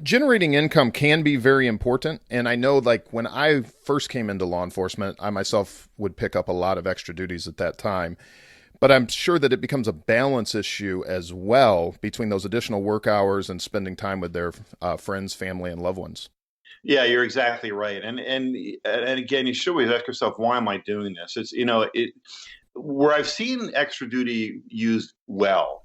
Generating income can be very important. And I know, like, when I first came into law enforcement, I myself would pick up a lot of extra duties at that time. But I'm sure that it becomes a balance issue as well between those additional work hours and spending time with their friends, family, and loved ones. Yeah, you're exactly right. And again, you should always ask yourself, why am I doing this? It's it where I've seen extra duty used well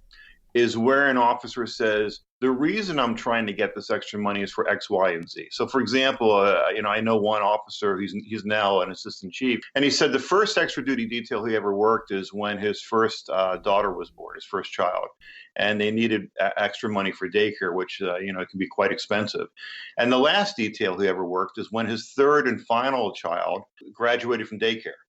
is where an officer says, the reason I'm trying to get this extra money is for X, Y, and Z. So, for example, I know one officer, he's now an assistant chief, and he said the first extra duty detail he ever worked is when his first daughter was born, his first child, and they needed extra money for daycare, which it can be quite expensive. And the last detail he ever worked is when his third and final child graduated from daycare.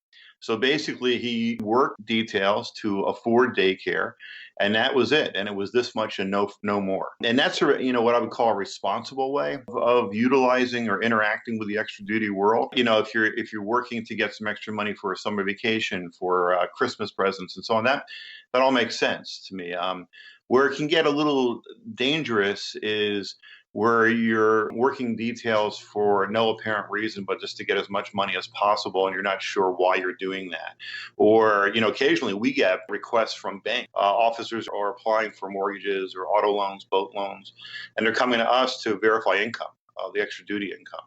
So basically, he worked details to afford daycare, and that was it. And it was this much and no more. And that's what I would call a responsible way of utilizing or interacting with the extra duty world. If you're working to get some extra money for a summer vacation, for Christmas presents, and so on, that all makes sense to me. Where it can get a little dangerous is where you're working details for no apparent reason, but just to get as much money as possible, and you're not sure why you're doing that. Or, occasionally we get requests from bank officers are applying for mortgages or auto loans, boat loans, and they're coming to us to verify income, the extra duty income.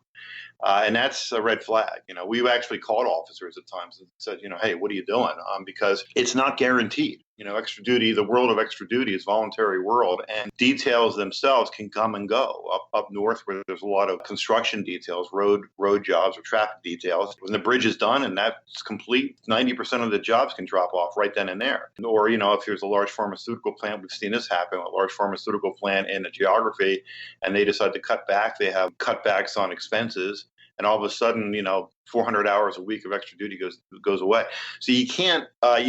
And that's a red flag. We've actually called officers at times and said, hey, what are you doing? Because it's not guaranteed. Extra duty, the world of extra duty is a voluntary world, and details themselves can come and go. Up north, where there's a lot of construction details, road jobs or traffic details, when the bridge is done and that's complete, 90% of the jobs can drop off right then and there. Or, if there's a large pharmaceutical plant, we've seen this happen, a large pharmaceutical plant in a geography, and they decide to cut back. They have cutbacks on expenses, and all of a sudden, 400 hours a week of extra duty goes away. So you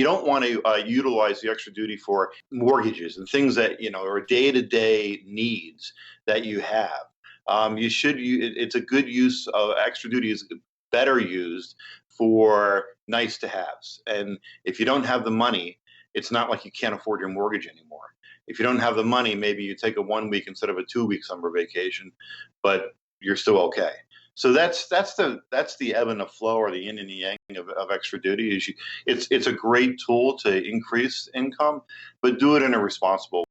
don't want to utilize the extra duty for mortgages and things that are day-to-day needs that you have. It's a good use of extra duty is better used for nice to haves. And if you don't have the money, it's not like you can't afford your mortgage anymore. If you don't have the money, maybe you take a 1 week instead of a 2 week summer vacation, but you're still okay. So that's the ebb and the flow, or the yin and the yang of extra duty. It's a great tool to increase income, but do it in a responsible